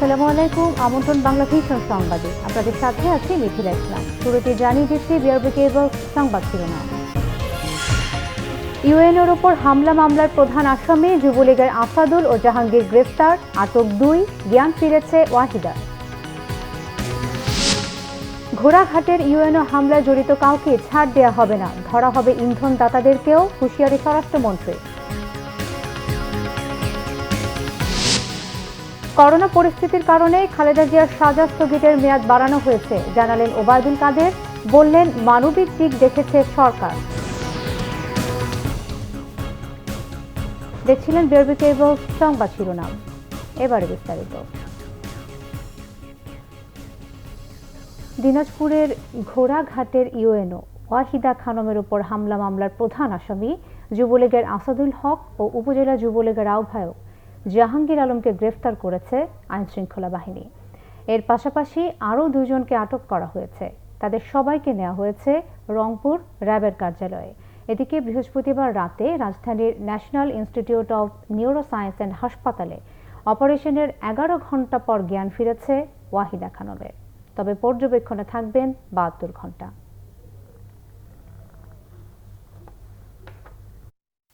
আসসালামু আলাইকুম। আমন্ত্রণ বাংলা ভিশন সংবাদে আপনাদের সাথে আছি মিথিলা ইসলাম। শুরুতে জানিয়ে দিচ্ছি বিআরবি কেবল সংবাদ শিরোনাম। ইউএনওর ওপর হামলা মামলার প্রধান আসামি যুবলীগের আসাদুল ও জাহাঙ্গীর গ্রেফতার, আটক 2, জ্ঞান ফিরেছে ওয়াহিদা। ঘোড়াঘাটের ইউএনও হামলায় জড়িত কাউকে ছাড় দেওয়া হবে না, ধরা হবে ইন্ধন দাতাদেরকেও, হুঁশিয়ারি স্বরাষ্ট্রমন্ত্রী। করোনা পরিস্থিতির কারণে খালেদা জিয়ার সাজা স্থগিতের মেয়াদ বাড়ানো হয়েছে, জানালেন ওবায়দুল কাদের। বললেন, মানবিক দিক দেখেছে সরকার। দেখছিলেন বিআরবি কেবল সংবাদ শিরোনাম, এবারে বিস্তারিত। দিনাজপুরের ঘোড়াঘাটের ইউএনও ওয়াহিদা খানমের উপর হামলা মামলার প্রধান আসামি যুবলীগের আসাদুল হক ও উপজেলা যুবলীগের আহ্বায়ক জাহাঙ্গীর আলমকে গ্রেফতার করেছে আইনশৃঙ্খলা বাহিনী। এর পাশাপাশি আরও 2 জনকে আটক করা হয়েছে। তাদের সবাইকে নেওয়া হয়েছে রংপুর র্যাবের কার্যালয়ে। এদিকে বৃহস্পতিবার রাতে রাজধানীর national institute of neuroscience and হাসপাতালে অপারেশনের 11 ঘণ্টা পর জ্ঞান ফিরেছে ওয়াহিদা খানমের। তবে পর্যবেক্ষণে থাকবেন 72 ঘণ্টা।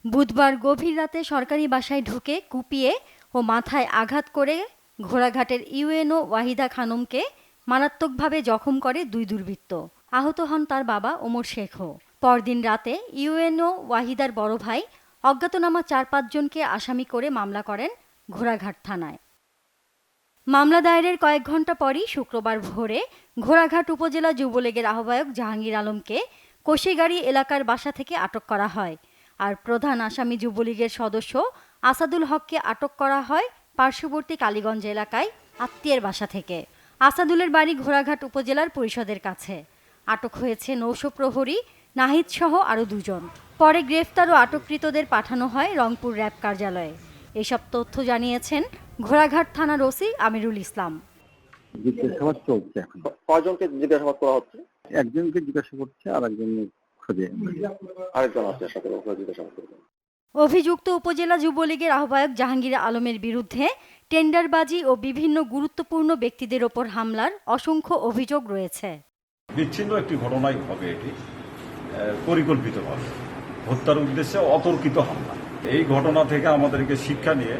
বুধবার গভীর রাতে সরকারি বাসায় ঢুকে কুপিয়ে ও মাথায় আঘাত করে ঘোড়াঘাটের ইউএনও ওয়াহিদা খানমকে মারাত্মকভাবে জখম করে 2 দুর্বৃত্ত। আহত হন তার বাবা ওমর শেখও। পরদিন রাতে ইউএনও ওয়াহিদার বড় ভাই অজ্ঞাতনামা 4-5 জনকে আসামি করে মামলা করেন ঘোড়াঘাট থানায়। মামলা দায়েরের কয়েক ঘণ্টা পরই শুক্রবার ভোরে ঘোড়াঘাট উপজেলা যুবলীগের আহ্বায়ক জাহাঙ্গীর আলমকে কোশিগাড়ি এলাকার বাসা থেকে আটক করা হয়। আর প্রধান আসামি যুবলীগের সদস্য আসাদুল হককে আটক করা হয় পার্শ্ববর্তী কালীগঞ্জ এলাকায় আত্মীয়ের বাসা থেকে। আসাদুলের বাড়ি ঘোড়াঘাট উপজেলার পরিষদের কাছে। আটক হয়েছে নৌশ প্রহরী নাহিদ সহ আরও 2 জন। পরে গ্রেফতার ও আটককৃতদের পাঠানো হয় রংপুর র্যাব কার্যালয়ে। এসব তথ্য জানিয়েছেন ঘোড়াঘাট থানার ওসি আমিরুল ইসলাম। জিজ্ঞাসাবাদ চলছে। এখন কয়জনকে জিজ্ঞাসাবাদ করা হচ্ছে? একজনকে জিজ্ঞাসা করছে আর একজনের খোঁজে আরেকজন আছে সাথে জিজ্ঞাসাবাদ করবেন। অভিযুক্ত উপজেলা যুবলীগের আহ্বায়ক জাহাঙ্গীর আলমের বিরুদ্ধে টেন্ডারবাজি ও বিভিন্ন গুরুত্বপূর্ণ ব্যক্তিদের ওপর হামলার অসংখ্য অভিযোগ রয়েছে। বিচ্ছিন্ন একটি ঘটনাই হবে, এটি পরিকল্পিতভাবে হত্যার উদ্দেশ্যে অতর্কিত হামলা। এই ঘটনা থেকে আমাদেরকে শিক্ষা নিয়ে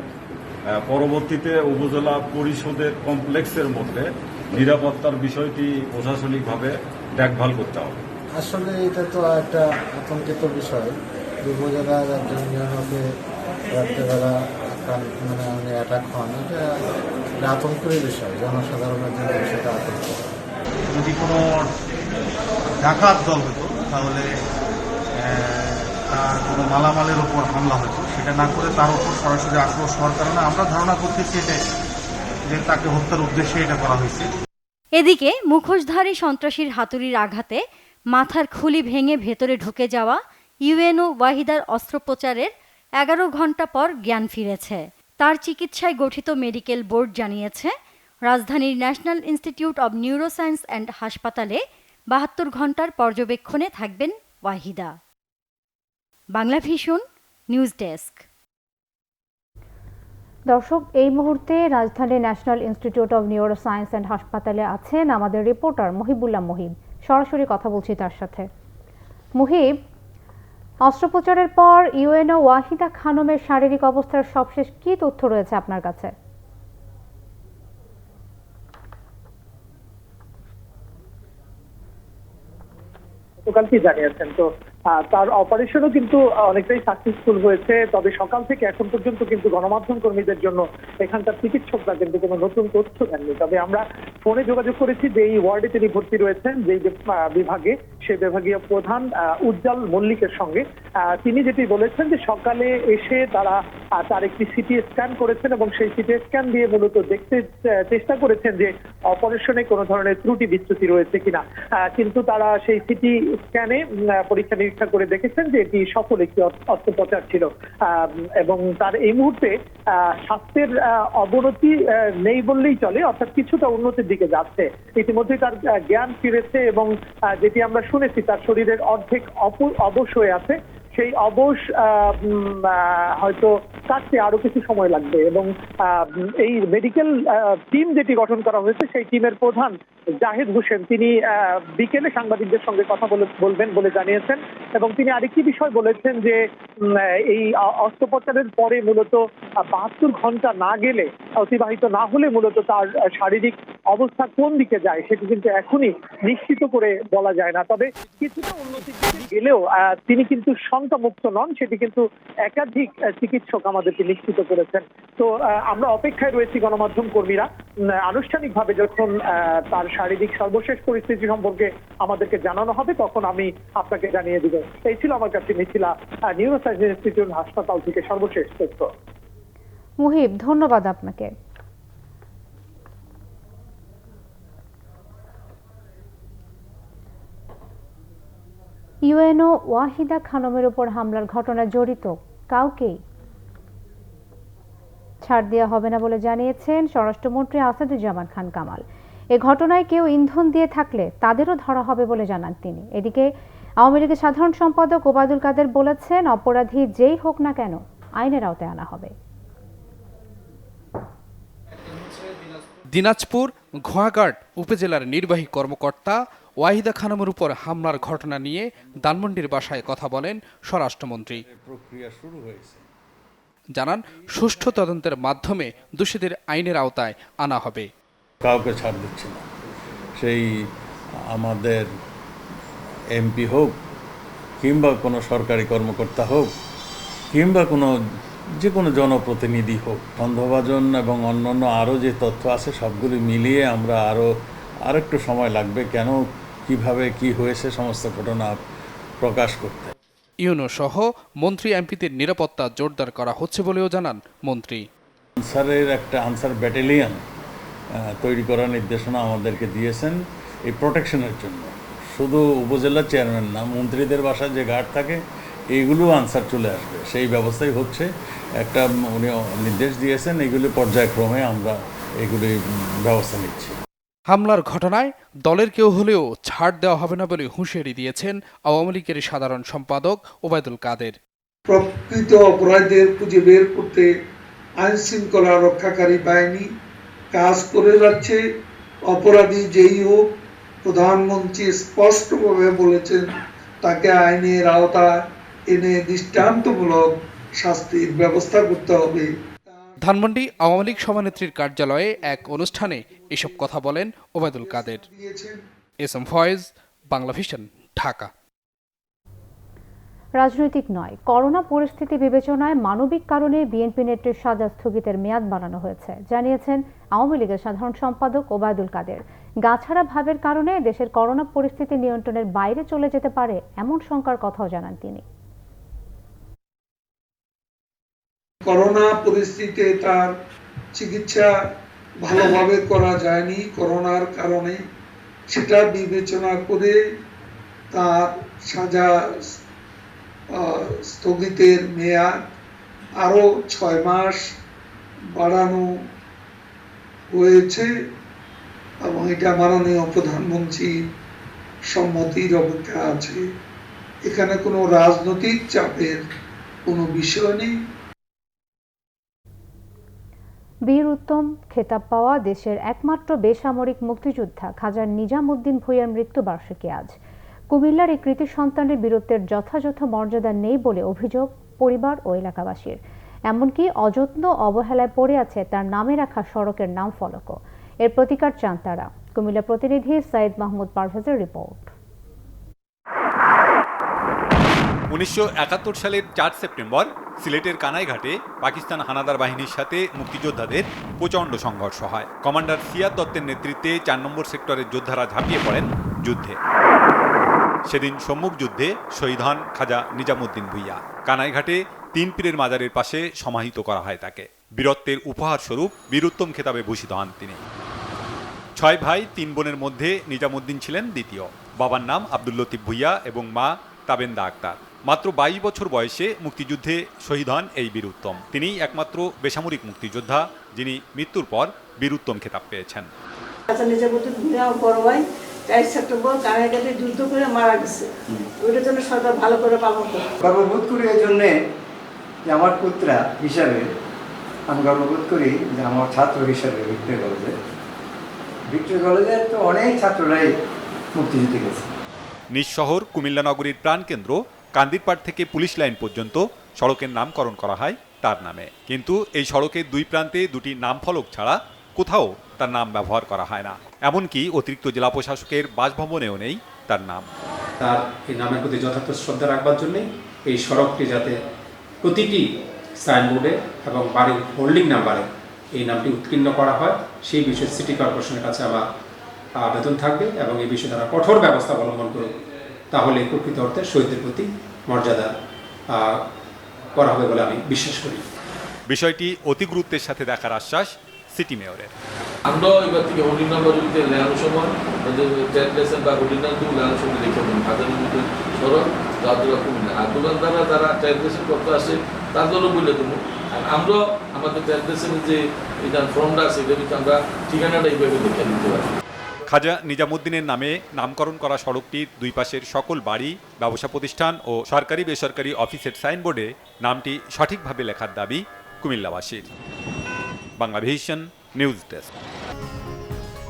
পরবর্তীতে উপজেলা পরিষদের কমপ্লেক্সের মধ্যে নিরাপত্তার বিষয়টি প্রশাসনিকভাবে দেখভাল করতে হবে। আসলে এটা তো একটা আতঙ্কিত বিষয়। উপজেলার একজন জনকে রাত্রেবেলা অ্যাটাক হন, এটা আতঙ্কের বিষয়। জনসাধারণের জন্য সেটা আতঙ্ক। যদি কোনো ডাকাত দল হতো তাহলে তার কোনো মালামালের ওপর হামলা হতো, সেটা না করে তার ওপর সরাসরি আক্রোশ হওয়ার কারণে আমরা ধারণা করতেছি যে তাকে হত্যার উদ্দেশ্যে এটা করা হয়েছে। এদিকে মুখোশধারী সন্ত্রাসীর হাতুড়ির আঘাতে মাথার খুলি ভেঙে ভেতরে ঢুকে যাওয়া ইউএনও ওয়াহিদার অস্ত্রোপচারের 11 ঘণ্টা পর জ্ঞান ফিরেছে। তার চিকিৎসায় গঠিত মেডিকেল বোর্ড জানিয়েছে, রাজধানীর national institute of neuroscience and হাসপাতালে 72 ঘণ্টার পর্যবেক্ষণে থাকবেন Waheeda. Bangla vision news desk. দর্শক, এই মুহূর্তে রাজধানীর national institute of neuroscience and হাসপাতালে আছেন আমাদের রিপোর্টার মুহিবুল্লাহ মুহিব। সরাসরি কথা বলছি তার সাথে। মুহিব, অস্ত্রোপচারের পর ইউএনও ওয়াহিদা খানমের শারীরিক অবস্থার সবশেষ কি তথ্য রয়েছে আপনার কাছে? গতকালকে জানিয়েছেন তো তার অপারেশনও কিন্তু অনেকটাই সাকসেসফুল হয়েছে। তবে সকাল থেকে এখন পর্যন্ত কিন্তু গণমাধ্যম কর্মীদের জন্য এখানকার চিকিৎসকরা কিন্তু কোনো নতুন তথ্য দেননি। তবে আমরা ফোনে যোগাযোগ করেছি যে এই ওয়ার্ডে তিনি ভর্তি রয়েছেন, যেই বিভাগে, সেই বিভাগীয় প্রধান উজ্জ্বল মল্লিকের সঙ্গে। তিনি যেটি বলেছেন যে সকালে এসে তার একটি সিটি স্ক্যান করেছেন এবং সেই সিটি স্ক্যান দিয়ে মূলত দেখতে চেষ্টা করেছেন যে অপারেশনে কোনো ধরনের ত্রুটি বিচ্যুতি রয়েছে কিনা। কিন্তু তারা সেই সিটি স্ক্যানে পরীক্ষা নিরীক্ষা করে দেখেছেন যে এটি সফল একটি অস্ত্রোপচার ছিল এবং তার এই মুহূর্তে স্বাস্থ্যের অবনতি নেই বললেই চলে, অর্থাৎ কিছুটা উন্নতির দিকে যাচ্ছে। ইতিমধ্যেই তার জ্ঞান ফিরেছে এবং যেটি আমরা শুনেছি তার শরীরের অর্ধেক অবশ হয়ে আছে। সেই অবশ হয়তো কাটতে আরো কিছু সময় লাগবে এবং এই মেডিকেল টিম যেটি গঠন করা হয়েছে সেই টিমের প্রধান জাহিদ হোসেন তিনি বিকেলে সাংবাদিকদের সঙ্গে কথা বলবেন বলে জানিয়েছেন এবং তিনি আরেকটি বিষয় বলেছেন যে এই অস্ত্রোপচারের পরে মূলত 72 ঘন্টা না গেলে অতিবাহিত না হলে মূলত তার শারীরিক অবস্থা কোন দিকে যায় সেটি কিন্তু এখনই নিশ্চিত করে বলা যায় না। তবে কিছুটা উন্নতির দিকে গেলেও তিনি কিন্তু শঙ্কামুক্ত নন, সেটি কিন্তু একাধিক চিকিৎসক আমাদেরকে নিশ্চিত করেছেন। তো আমরা অপেক্ষায় রয়েছি গণমাধ্যম কর্মীরা আনুষ্ঠানিকভাবে যখন তার শারীরিক সর্বশেষ পরিস্থিতি সম্পর্কে আমাদেরকে জানানো হবে তখন আমি আপনাকে জানিয়ে দিব। এই ছিল আমার কাছে মিথিলা নিউরোসায়েন্স ইনস্টিটিউট হাসপাতাল থেকে সর্বশেষ তথ্য। মুহিব, ধন্যবাদ আপনাকে। ইউএনও ওয়াহিদা খানমের উপর হামলার ঘটনায় জড়িত কাউকেই ছাড় দেওয়া হবে না বলে জানিয়েছেন স্বরাষ্ট্রমন্ত্রী আসাদুজ্জামান খান কামাল। এ ঘটনায় কেউ ইন্ধন দিয়ে থাকলে তাদেরও ধরা হবে বলে জানান তিনি। এদিকে আওয়ামী লীগের সাধারণ সম্পাদক ওবায়দুল কাদের বলেছেন, অপরাধী যেই হোক না কেন আইনের আওতায় আনা হবে। দিনাজপুর ঘোড়াঘাট উপজেলার নির্বাহী কর্মকর্তা ওয়াহিদা খানমের উপর হামলার ঘটনা নিয়ে ধানমন্ডির বাসায় কথা বলেন স্বরাষ্ট্রমন্ত্রী। জানান, সুষ্ঠু তদন্তের মাধ্যমে দোষীদের আইনের আওতায় আনা হবে। কাউকে ছাড় দিচ্ছে না, সেই আমাদের এমপি হোক কিংবা কোনো সরকারি কর্মকর্তা হোক কিংবা যে কোনো জনপ্রতিনিধি হোক, সন্দেহভাজন এবং অন্যান্য আরও যে তথ্য আছে সবগুলি মিলিয়ে আমরা আরেকটু সময় লাগবে কেন কিভাবে কি হয়েছে সমস্ত ঘটনা প্রকাশ করতে। ইউনো সহ মন্ত্রী এমপিদের নিরাপত্তা জোরদার করা হচ্ছে বলেও জানান মন্ত্রী। আনসারের একটা আনসার ব্যাটালিয়ন তৈরি করার নির্দেশনা আমাদেরকে দিয়েছেন এই প্রোটেকশনের জন্য। শুধু উপজেলা চেয়ারম্যান না, মন্ত্রীদের বাসায় যে গার্ড থাকে এইগুলো আনসার চলে আসবে, সেই ব্যবস্থাই হচ্ছে। একটা উনি নির্দেশ দিয়েছেন, এইগুলি পর্যায়ক্রমে আমরা এইগুলি ব্যবস্থা নিচ্ছি। হামলার ঘটনায় দলের কেউ হলেও ছাড় দেওয়া হবে না বলে হুঁশিয়ারি দিয়েছেন আওয়ামী লীগের সাধারণ সম্পাদক ওবায়দুল কাদের। প্রকৃত অপরাধীদের খুঁজে বের করতে আইন শৃঙ্খলা রক্ষাকারী বাহিনী কাজ করে যাচ্ছে। অপরাধী যেই হোক, প্রধানমন্ত্রী স্পষ্টভাবে বলেছেন তাকে আইনের আওতায় এনে দৃষ্টান্তমূলক শাস্তির ব্যবস্থা করতে হবে। ধানমন্ডি আওয়ামী লীগ সভানেত্রীর কার্যালয়ে এক অনুষ্ঠানে এসব কথা বলেন ওবায়দুল কাদের। SM Foyez, Bangla Vision, Dhaka. রাজনৈতিক নয়, করোনা পরিস্থিতি বিবেচনায় মানবিক কারণে বিএনপি নেত্রীর সাজা স্থগিতের মেয়াদ বাড়ানো হয়েছে জানিয়েছেন আওয়ামী লীগের সাধারণ সম্পাদক ওবায়দুল কাদের। গাছাড়া ভাবের কারণে দেশের করোনা পরিস্থিতি নিয়ন্ত্রণের বাইরে চলে যেতে পারে এমন শঙ্কার কথাও জানান তিনি। করোনা পরিস্থিতিতে তার চিকিৎসা ভালোভাবে করা যায়নি করোনার কারণে, সেটা বিবেচনা করে তার সাজা স্থগিতের মেয়াদ আরো 6 মাস বাড়ানো হয়েছে এবং এটা মাননীয় প্রধানমন্ত্রীর সম্মতির অপেক্ষা আছে। এখানে কোনো রাজনৈতিক চাপের কোনো বিষয় নেই। বীর উত্তম খেতাব পাওয়া দেশের একমাত্র বেসামরিক মুক্তিযোদ্ধা খাজা নিজামুদ্দিন ভূঁইয়ার মৃত্যুবার্ষিকী আজ। কুমিল্লার এই কৃতি সন্তানের বীরত্বের যথাযথ মর্যাদা নেই বলে অভিযোগ পরিবার ও এলাকাবাসীর। এমনকি অযত্ন অবহেলায় পড়ে আছে তার নামে রাখা সড়কের নাম ফলকও। এর প্রতিকার চান তারা। কুমিল্লা প্রতিনিধি সাইদ মাহমুদ পারভেজের রিপোর্ট। 1971 সালের 4 সেপ্টেম্বর সিলেটের কানাইঘাটে পাকিস্তান হানাদার বাহিনীর সাথে মুক্তিযোদ্ধাদের প্রচণ্ড সংঘর্ষ হয়। কমান্ডার সিয়াদ দত্তের নেতৃত্বে 4 নম্বর সেক্টরের যোদ্ধারা ঝাঁপিয়ে পড়েন যুদ্ধে। সেদিন সম্মুখ যুদ্ধে শহীদ হন খাজা নিজামুদ্দিন ভূঁইয়া। কানাইঘাটে 3 পীরের মাজারের পাশে সমাহিত করা হয় তাকে। বীরত্বের উপহার স্বরূপ বীরুত্তম খেতাবে ভূষিত হন তিনি। 6 ভাই 3 বোনের মধ্যে নিজামুদ্দিন ছিলেন দ্বিতীয়। বাবার নাম আব্দুল লতিফ ভূঁইয়া এবং মা তাবেন্দা আক্তার। মাত্র 22 বছর বয়সে মুক্তিযুদ্ধে শহীদ হন এই বীরুত্তম। তিনিই একমাত্র বেসামরিক মুক্তিযোদ্ধা যিনি মৃত্যুর পর বীরুত্তম খেতাব পেয়েছেন। নিজামুদ্দিন ভূঁইয়া বড় ভাই 4 সেপ্টেম্বর কানাইঘাটে যুদ্ধ করে মারা গেছে। ওইটার জন্য সরকার ভালো করে পালন করে। গর্ববোধ করি এই জন্যে যে আমার পুত্রা হিসাবে আমি গর্ববোধ করি যে আমার ছাত্র হিসাবে ভিক্টোরিয়া কলেজে তো অনেক ছাত্ররাই মুক্তিযুদ্ধে গেছে। নিজ শহর কুমিল্লা নগরীর প্রাণকেন্দ্র কান্দিরপাড় থেকে পুলিশ লাইন পর্যন্ত সড়কের নামকরণ করা হয় তার নামে, কিন্তু এই সড়কের দুই প্রান্তে দুটি নাম ফলক ছাড়া কোথাও তার নাম ব্যবহার করা হয় না। এমনকি অতিরিক্ত জেলা প্রশাসকের বাসভবনেও নেই তার নাম। তার এই নামের প্রতি যথার্থ শ্রদ্ধা রাখবার জন্যই এই সড়কটি যাতে প্রতিটি সাইনবোর্ডে এবং বাড়ির হোল্ডিং নাম্বারে এই নামটি উৎকীর্ণ করা হয়, সেই বিষয়ে সিটি কর্পোরেশনের কাছে আমার আবেদন থাকবে এবং এই বিষয়ে তারা কঠোর ব্যবস্থা অবলম্বন করুক, তাহলে প্রকৃত অর্থে শহীদদের প্রতি মর্যাদা করা হবে বলে আমি বিশ্বাস করি। বিষয়টি অতি গুরুত্বের সাথে দেখার আশ্বাস সিটি মেয়রের। আমরাও এবার থেকে হোল্ডিং নাম্বার যদি লেখানোর সময় বা হোল্ডিং নাম্বার লেখানোর সময় লিখে দেবেন হাজারের মধ্যে সড়ক রাজুরা কুমিল্লা, আর দোকানদাররা যারা ট্রান্সলেশন করতে আসে তার জন্য বলে দেবো। আর আমরাও আমাদের ট্রান্সলেশনের যে এটা ফর্মটা আছে এটা কিন্তু আমরা ঠিকানাটা এইভাবে লিখে দিতে পারি। খাজা নিজামুদ্দিনের নামে নামকরণ করা সড়কটির দুই পাশের সকল বাড়ি, ব্যবসা প্রতিষ্ঠান ও সরকারি বেসরকারি অফিসের সাইনবোর্ডে নামটি সঠিকভাবে লেখার দাবি কুমিল্লাবাসীর। Banglavision news desk.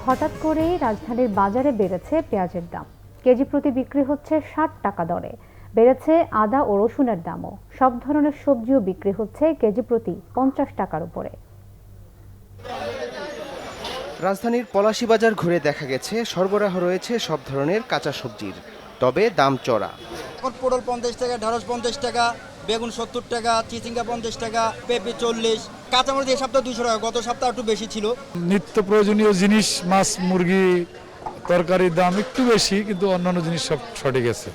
হঠাৎ করে রাজধানীর বাজারে বেড়েছে পেঁয়াজের দাম। কেজি প্রতি বিক্রি হচ্ছে 60 টাকা দরে। বেড়েছে আদা ও রসুনের দামও। সব ধরনের সবজিও বিক্রি হচ্ছে কেজি প্রতি 50 টাকার উপরে। রাজধানীর পলাশী বাজার ঘুরে দেখা গেছে সরবরাহ রয়েছে সব ধরনের কাঁচা সবজির, তবে দাম চড়া। এখন পটল 50 টাকা, ঢেঁড়স 50 টাকা, বেগুন 70 টাকা, চিচিঙ্গা 50 টাকা, পেঁপে 40, কাঁচামরিচ এই সপ্তাহে 200 টাকা, গত সপ্তাহে একটু বেশি ছিল। নিত্য প্রয়োজনীয় জিনিস মাছ, মুরগি, তরকারির দাম একটু বেশি, কিন্তু অন্যান্য জিনিস সব সঠিক আছে।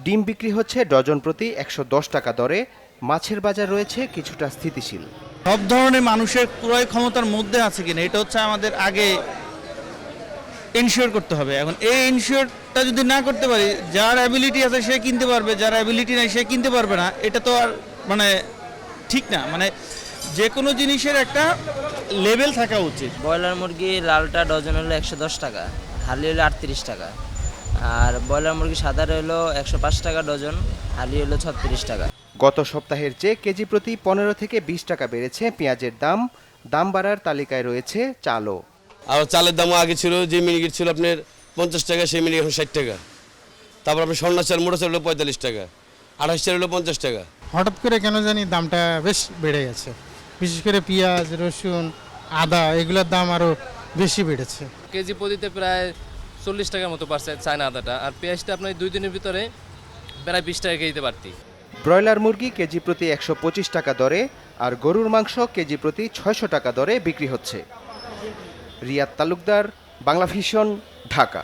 ডিম বিক্রি হচ্ছে ডজন প্রতি 110 টাকা দরে। মাছের বাজার রয়েছে কিছুটা স্থিতিশীল। সব ধরনের মানুষের ক্রয় ক্ষমতার মধ্যে আছে কিনা এটা হচ্ছে আমাদের আগে ইনশিওর করতে হবে। এখন এই ইনশিওরটা যদি না করতে পারি, যার অ্যাবিলিটি আছে সে কিনতে পারবে, যার অ্যাবিলিটি নাই সে কিনতে পারবে না, এটা তো আর ঠিক না। যে কোনো জিনিসের একটা লেভেল থাকা উচিত। ব্রয়লার মুরগি লালটা ডজন হলো 110 টাকা, হালি হলো 38 টাকা, আর ব্রয়লার মুরগি সাদা হলো 105 টাকা ডজন, হালি হলো 36 টাকা। গত সপ্তাহের চেয়ে কেজি প্রতি 15 থেকে 20 টাকা বেড়েছে পেঁয়াজের দাম। দাম বাড়ার তালিকায় রয়েছে চালও। আর চালের দামও আগে ছিল, যে মিনিকেট ছিল আপনার 50 টাকা, সেই মিনিট এখন 60 টাকা। তারপর আপনার স্বর্ণা চাল, মোটা চাল হলো 45 টাকা, 28 চাল হলো 50 টাকা। হঠাৎ করে কেন জানি দামটা বেশ বেড়ে গেছে, বিশেষ করে পেঁয়াজ, রসুন, আদা এগুলোর দাম আরও বেশি বেড়েছে। কেজি প্রতিতে প্রায় 40 টাকার মতো বাড়ছে চায়না আদাটা, আর পেঁয়াজটা আপনার 2 দিনের ভিতরে প্রায় 20 টাকা কেজিতে বাড়তি। ব্রয়লার মুরগি কেজি প্রতি 125 টাকা দরে, আর গরুর মাংস কেজি প্রতি 600 টাকা দরে বিক্রি হচ্ছে। রিয়াদ তালুকদার, বাংলাভিশন, ঢাকা।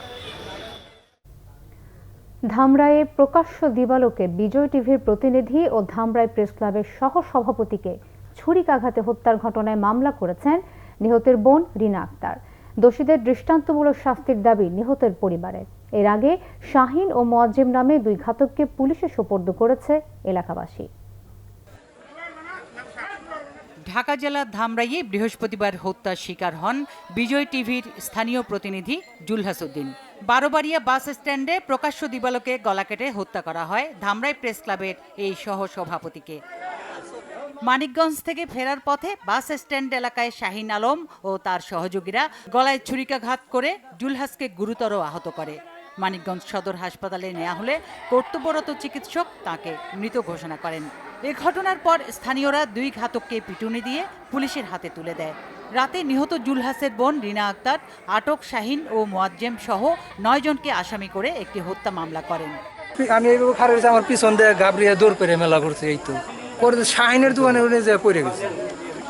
ধামরাইয়ে প্রকাশ্য দিবালোকে বিজয় টিভির প্রতিনিধি ও ধামরাই প্রেস ক্লাবের সহ সভাপতিকে ছুরিকাঘাতে হত্যার ঘটনায় মামলা করেছেন নিহতের বোন রিনা আক্তার। দোষীদের দৃষ্টান্তমূলক শাস্তির দাবি নিহতের পরিবারের। এর আগে শাহিন ও মোয়াজ্জেম নামে 2 ঘাতককে পুলিশে সোপর্দ করেছে এলাকাবাসী। ঢাকা জেলার ধামরাইয়ে বৃহস্পতিবার হত্যার শিকার হন বিজয় টিভির স্থানীয় প্রতিনিধি জুলহাস উদ্দিন। বারোবাড়িয়া বাস স্ট্যান্ডে প্রকাশ্য দিবালোকে গলা কেটে হত্যা করা হয় ধামরাই প্রেস ক্লাবের এই সহ সভাপতিকে। মানিকগঞ্জ থেকে ফেরার পথে বাস স্ট্যান্ড এলাকায় শাহিন আলম ও তার সহযোগীরা গলায় ছুরিকাঘাত করে জুলহাসকে গুরুতর আহত করে। মানিকগঞ্জ সদর হাসপাতালে নেওয়া হলে কর্তব্যরত চিকিৎসক তাকে মৃত ঘোষণা করেন। এ ঘটনার পর স্থানীয়রা 2 ঘাতককে পিটুনি দিয়ে পুলিশের হাতে তুলে দেয়। রাতে নিহত জুলহাসের বোন রিনা আক্তার আটক শাহিন ও মোয়াজ্জেম সহ 9 জনকে আসামি করে একটি হত্যা মামলা করেন। আমি এইভাবে খারাপ হয়েছে, আমার পিছন দিয়ে গাবরিয়া দৌড় করে মেলা করছে, এই তো পরে শাহিনের দোকানে উনি যে পড়ে গেছে,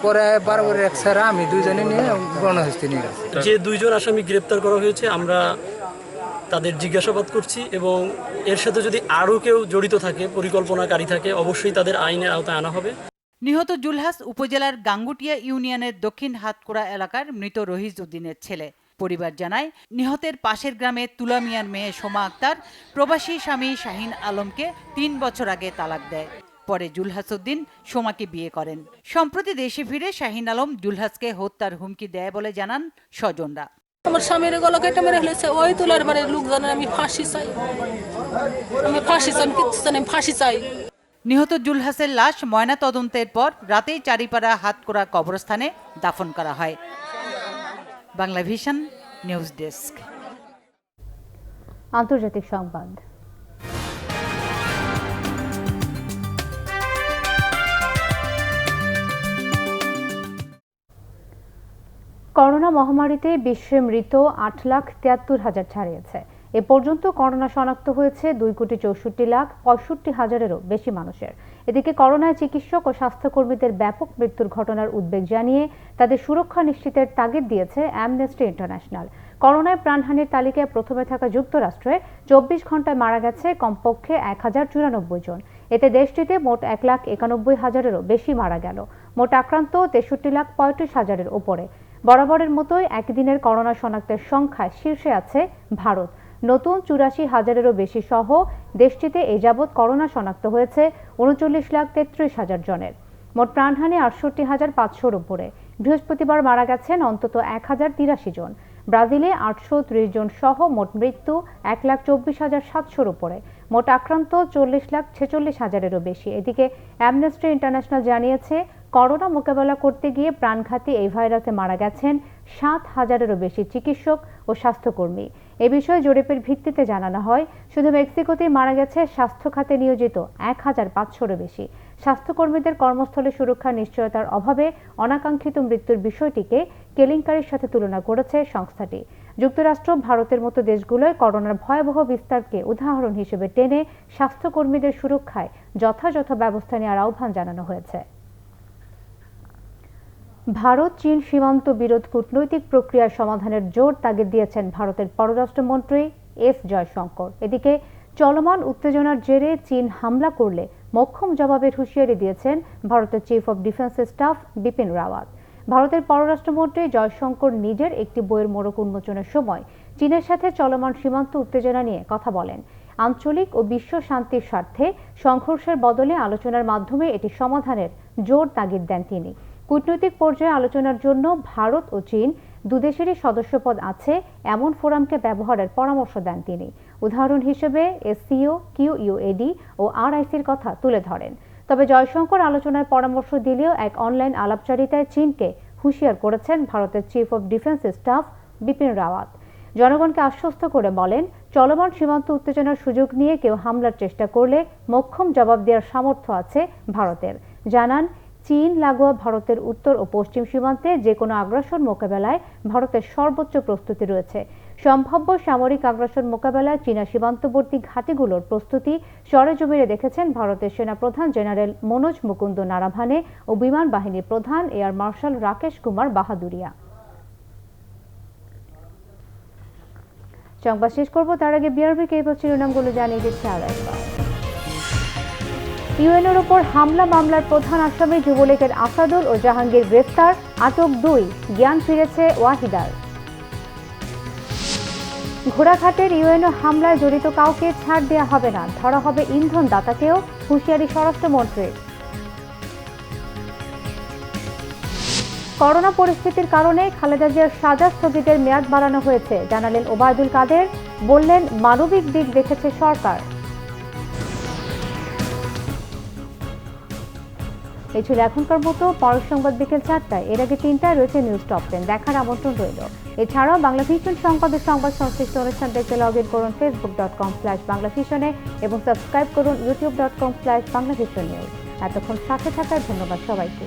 পরে বারবার এক স্যার আমি 2 জনে নিয়ে গণহস্তে নিয়ে গেছে। যে 2 জন আসামি গ্রেপ্তার করা হয়েছে, আমরা তাদের জিজ্ঞাসাবাদ করছি এবং এর সাথে যদি আরও কেউ জড়িত থাকে, পরিকল্পনাকারী থাকে, অবশ্যই তাদের আইনের আওতায় আনা হবে। নিহত জুলহাস উপজেলার গাঙ্গুটিয়া ইউনিয়নের দক্ষিণ হাতকুড়া এলাকার মৃত রহিজ উদ্দিনের ছেলে। পরিবার জানায়, নিহতের পাশের গ্রামে তুলা মিয়ার মেয়ে সোমা আক্তার প্রবাসী স্বামী শাহিন আলমকে 3 বছর আগে তালাক দেয়। পরে জুলহাস উদ্দিন সোমাকে বিয়ে করেন। সম্প্রতি দেশে ফিরে শাহিন আলম জুলহাসকে হত্যার হুমকি দেয় বলে জানান স্বজনরা। আমার স্বামীর গলা কেটে মেরে ফেলেছে, ওই তোলার বাড়ির লোক জানে আমি ফাঁসি চাই, আমি ফাঁসি চাই, আমি কিচ্ছু জানি, ফাঁসি চাই। নিহত জুলহাসের লাশ ময়না তদন্তের পর রাতেই চারিপাড়া হাতকোড়া কবরস্থানে দাফন করা হয়। Bangla vision news desk. আন্তর্জাতিক সংবাদ। করোনা মহামারীতে বিশ্বে মৃত 8,73,000 ছাড়িয়েছে। এ পর্যন্ত করোনা শনাক্ত হয়েছে 2,64,65,000-এরও বেশি মানুষের। এদিকে করোনায় চিকিৎসক ও স্বাস্থ্যকর্মীদের ব্যাপক মৃত্যুর ঘটনার উদ্বেগ জানিয়ে তাদের সুরক্ষা নিশ্চিতের তাগিদ দিয়েছে অ্যামনেস্টি ইন্টারন্যাশনাল। করোনায় প্রাণহানির তালিকায় প্রথমে থাকা যুক্তরাষ্ট্রে 24 ঘন্টায় মারা গেছে কমপক্ষে 1,094 জন। এতে দেশটিতে মোট 1,91,000-এরও বেশি মারা গেল। মোট আক্রান্ত 63,35,000-এর ওপরে। বরাবরের মতোই একদিনের করোনা শনাক্তের সংখ্যায় শীর্ষে আছে ভারত। নতুন 84,000-এরও বেশি সহ দেশটিতে এ যাবৎ করোনা শনাক্ত হয়েছে 39,33,000 জনের। মোট প্রাণহানি 68,500-এর উপরে। বৃহস্পতিবার মারা গেছেন অন্তত 1,083 জন। ব্রাজিলে 830 জন সহ মোট মৃত্যু 1,24,700-এর উপরে। মোট আক্রান্ত 40,46,000-এরও বেশি। এদিকে অ্যামনেস্টি ইন্টারন্যাশনাল জানিয়েছে করোনা মোকাবেলা করতে গিয়ে প্রাণঘাতী এই ভাইরাসে মারা গেছেন 7,000-এরও বেশি চিকিৎসক ও স্বাস্থ্যকর্মী। এ বিষয়ে জরিপের ভিত্তিতে জানানো হয় শুধু মেক্সিকোতেই মারা গেছে স্বাস্থ্য খাতে নিয়োজিত 1,500-এরও বেশি। স্বাস্থ্যকর্মীদের কর্মস্থলে সুরক্ষার নিশ্চয়তার অভাবে অনাকাঙ্ক্ষিত মৃত্যুর বিষয়টিকে কেলেঙ্কারির সাথে তুলনা করেছে সংস্থাটি। যুক্তরাষ্ট্র, ভারতের মতো দেশগুলোয় করোনার ভয়াবহ বিস্তারকে উদাহরণ হিসেবে টেনে স্বাস্থ্যকর্মীদের সুরক্ষায় যথাযথ ব্যবস্থা নেওয়ার আহ্বান জানানো হয়েছে। ভারত চীন সীমান্ত বিরোধ কূটনৈতিক প্রক্রিয়ার সমাধানের জোর তাগিদ দিয়েছেন ভারতের পররাষ্ট্রমন্ত্রী এস জয়শঙ্কর। এদিকে চলমান উত্তেজনার জেরে চীন হামলা করলে মোক্ষম জবাবের হুঁশিয়ারি দিয়েছেন ভারতের chief of defence staff Bipin Rawat. ভারতের পররাষ্ট্রমন্ত্রী জয়শঙ্কর নিজের একটি বইয়ের মোড়ক উন্মোচনের সময় চীনের সাথে চলমান সীমান্ত উত্তেজনা নিয়ে কথা বলেন। আঞ্চলিক ও বিশ্ব শান্তির স্বার্থে সংঘর্ষের বদলে আলোচনার মাধ্যমে এটি সমাধানের জোর তাগিদ দেন তিনি। কূটনৈতিক পর্যায়ে আলোচনার জন্য ভারত ও চীন দুদেশেরই সদস্যপদ আছে এমন ফোরামকে ব্যবহারের পরামর্শ দেন তিনি। উদাহরণ হিসেবে এসসিও, কিউইউএডি ও আরআইসির কথা তুলে ধরেন। তবে জয়শঙ্কর আলোচনার পরামর্শ দিলেও এক অনলাইন আলাপচারিতায় চীনকে হুঁশিয়ার করেছেন ভারতের chief of defence staff Bipin Rawat. জনগণকে আশ্বস্ত করে বলেন, চলমান সীমান্ত উত্তেজনার সুযোগ নিয়ে কেউ হামলার চেষ্টা করলে মোক্ষম জবাব দেওয়ার সামর্থ্য আছে ভারতের। জানান, চীন লাগোয়া ভারতের উত্তর ও পশ্চিম সীমান্তে যে কোনো আগ্রাসন মোকাবেলায় ভারতের সর্বোচ্চ প্রস্তুতি রয়েছে। সম্ভাব্য সামরিক আগ্রাসন মোকাবেলায় চীনা সীমান্তবর্তী ঘাঁটিগুলোর প্রস্তুতি সরেজমিনে দেখেছেন ভারতের সেনা প্রধান জেনারেল মনোজ মুকুন্দ নারাভানে ও বিমান বাহিনীর প্রধান এয়ার মার্শাল রাকেশ কুমার বাহাদুরিয়া। সংবাদ শেষ করব, তার আগে বিআরবি কেবল শিরোনামগুলো জানিয়ে দিচ্ছে আর একবার। ইউএনওর উপর হামলা মামলার প্রধান আসামি যুবলীগের আসাদুল ও জাহাঙ্গীর গ্রেফতার, আটক 2, জ্ঞান ফিরেছে ওয়াহিদার। ঘোড়াঘাটের ইউএনও হামলায় জড়িত কাউকে ছাড় দেওয়া হবে না, ধরা হবে ইন্ধন দাতাকেও, হুঁশিয়ারি স্বরাষ্ট্রমন্ত্রী। করোনা পরিস্থিতির কারণে খালেদা জিয়ার সাজা স্থগিতের মেয়াদ বাড়ানো হয়েছে, জানালেন ওবায়দুল কাদের। বললেন, মানবিক দিক দেখেছে সরকার। এই ছিল এখনকার মতো। পরের সংবাদ বিকেল 4টায়, এর আগে 3টায় রয়েছে নিউজ টপ 10, দেখার আমন্ত্রণ রইল। এছাড়াও বাংলা ভিশন সংবাদের সংবাদ সংশ্লিষ্ট অনুষ্ঠান দেখতে লগ ইন করুন facebook.com/বাংলাভিশনে এবং সাবস্ক্রাইব করুন youtube.com/বাংলাভিশন নিউজ। এতক্ষণ সাথে থাকার ধন্যবাদ সবাইকে।